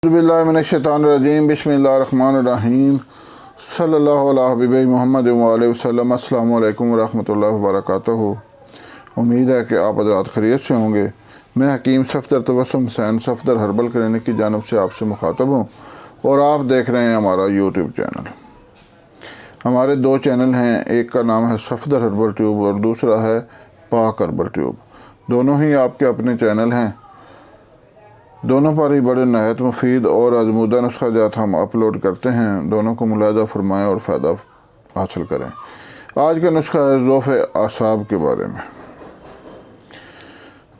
बिस्मिल्लाहिर्रहमानिर्रहीम बिस्मिल्लाहिर्रहमानिर्रहीम सल्लल्लाहु अला हबीबी मोहम्मद व अलैहि वसल्लम। अस्सलामु अलैकुम रहमतुल्लाहि व बरकातहू। उम्मीद है कि आप हज़रात खैरियत से होंगे। मैं हकीम सफदर तबस्सुम हुसैन सफदर हर्बल क्लिनिक की जानिब से आपसे मुखातब हूँ और आप देख रहे हैं हमारा यूट्यूब चैनल। हमारे दो चैनल हैं, एक का नाम है सफदर हर्बल ट्यूब और दूसरा है पाक हर्बल ट्यूब। दोनों ही आपके अपने चैनल हैं। दोनों पर ही बड़े नहायत मुफीद और आजमूदा नुस्खा जात हम अपलोड करते हैं। दोनों को मुलाज़ा फरमाएँ और फ़ायदा हासिल करें। आज का नुस्खा है ज़ौफ़ आसाब के बारे में।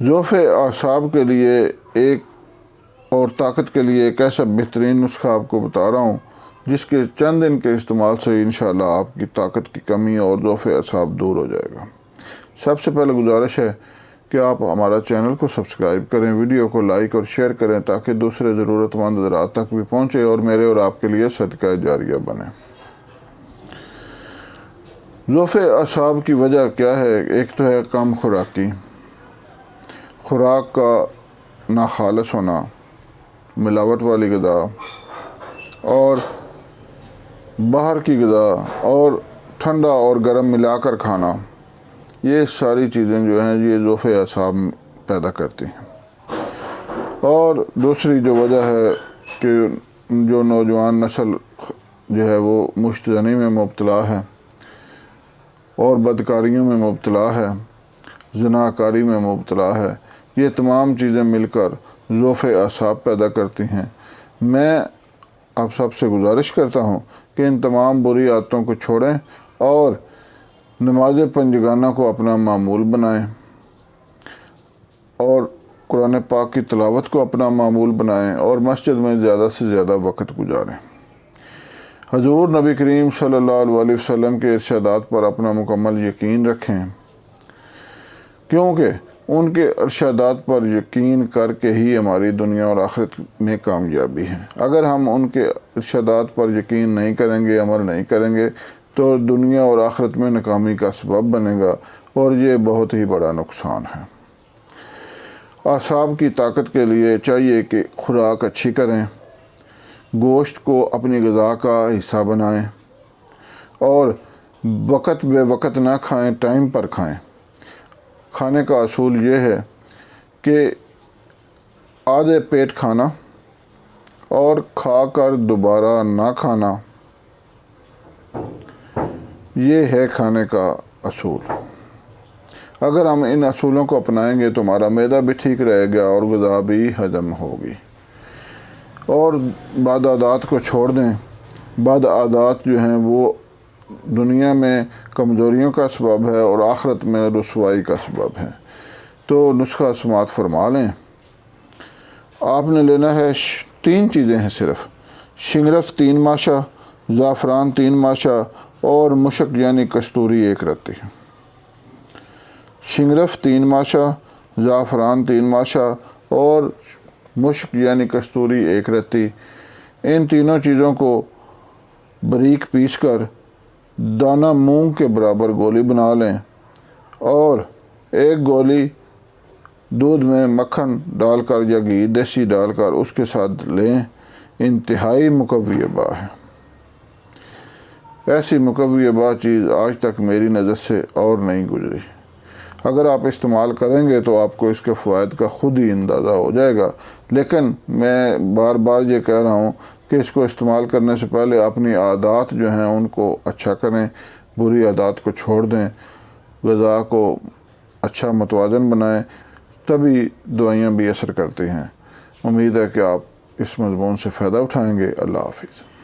ज़ौफ़ आसाब के लिए एक और ताकत के लिए एक ऐसा बेहतरीन नुस्खा आपको बता रहा हूँ जिसके चंद दिन के इस्तेमाल से इंशाअल्लाह आपकी ताकत की कमी और ज़ौफ़ आसाब दूर हो जाएगा। सबसे पहले गुजारिश है कि आप हमारा चैनल को सब्सक्राइब करें, वीडियो को लाइक और शेयर करें ताकि दूसरे ज़रूरतमंद हज़रात तक भी पहुँचे और मेरे और आपके लिए सदका जारिया बने। ज़ौफ़ आसाब की वजह क्या है? एक तो है कम खुराकी, खुराक का नाखालिस होना, मिलावट वाली ग़िज़ा और बाहर की ग़िज़ा और ठंडा और गर्म मिलाकर खाना, ये सारी चीज़ें जो हैं ये ज़ौफ़ आसाब पैदा करती हैं। और दूसरी जो वजह है कि जो नौजवान नस्ल जो है वो मुश्तज़नी में मुब्तला है और बदकारियों में मुब्तला है, ज़िनाकारी में मुब्तला है, ये तमाम चीज़ें मिलकर ज़ौफ़ आसाब पैदा करती हैं। मैं आप सबसे गुजारिश करता हूँ कि इन तमाम बुरी आदतों को छोड़ें और नमाज़ पंजगाना को अपना मामूल बनाएं और कुरान पाक की तिलावत को अपना मामूल बनाएं और मस्जिद में ज़्यादा से ज़्यादा वक़्त गुजारें। हजूर नबी करीम सल्लल्लाहु अलैहि वसल्लम के इरशादात पर अपना मुकम्मल यकीन रखें, क्योंकि उनके इरशादात पर यकीन करके ही हमारी दुनिया और आखिरत में कामयाबी है। अगर हम उनके इरशादात पर यकीन नहीं करेंगे, अमल नहीं करेंगे तो दुनिया और आखिरत में नाकामी का सबब बनेगा और ये बहुत ही बड़ा नुकसान है। आसाब की ताकत के लिए चाहिए कि खुराक अच्छी करें, गोश्त को अपनी ग़िज़ा का हिस्सा बनाएं और वक़्त बे वक़्त ना खाएं, टाइम पर खाएं। खाने का असूल ये है कि आधे पेट खाना और खाकर दोबारा ना खाना, ये है खाने का असूल। अगर हम इन असूलों को अपनाएंगे तो हमारा मैदा भी ठीक रहेगा और ग़िज़ा भी हज़म होगी। और बदआदात को छोड़ दें। बदआदात जो हैं वो दुनिया में कमज़ोरियों का सबब है और आखिरत में रुसवाई का सबब है। तो नुस्खा समात फरमा लें। आपने लेना है 3 चीज़ें हैं सिर्फ, शिंगरफ 3 माशा, ज़ाफ़रान 3 माशा और मुशक यानी कस्तूरी 1 रत्ती। शिंगरफ 3 माशा, ज़ाफ़रान 3 माशा और मुश्क यानी कस्तूरी 1 रत्ती। इन तीनों चीज़ों को बारीक पीस कर दाना मूंग के बराबर गोली बना लें और 1 गोली दूध में मक्खन डालकर या घी देसी डालकर उसके साथ लें। इंतहाई मुकव्वी-ए-बा है। ऐसी मुकव्वी-ए-बा चीज़ आज तक मेरी नज़र से और नहीं गुजरी। अगर आप इस्तेमाल करेंगे तो आपको इसके फ़वाइद का ख़ुद ही अंदाज़ा हो जाएगा। लेकिन मैं बार बार ये कह रहा हूँ कि इसको इस्तेमाल करने से पहले अपनी आदत जो हैं उनको अच्छा करें, बुरी आदत को छोड़ दें, ग़िज़ा को अच्छा मतवाज़न बनाएं, तभी दवाइयाँ भी असर करती हैं। उम्मीद है कि आप इस मज़मून से फ़ायदा उठाएँगे। अल्लाह हाफ़िज़।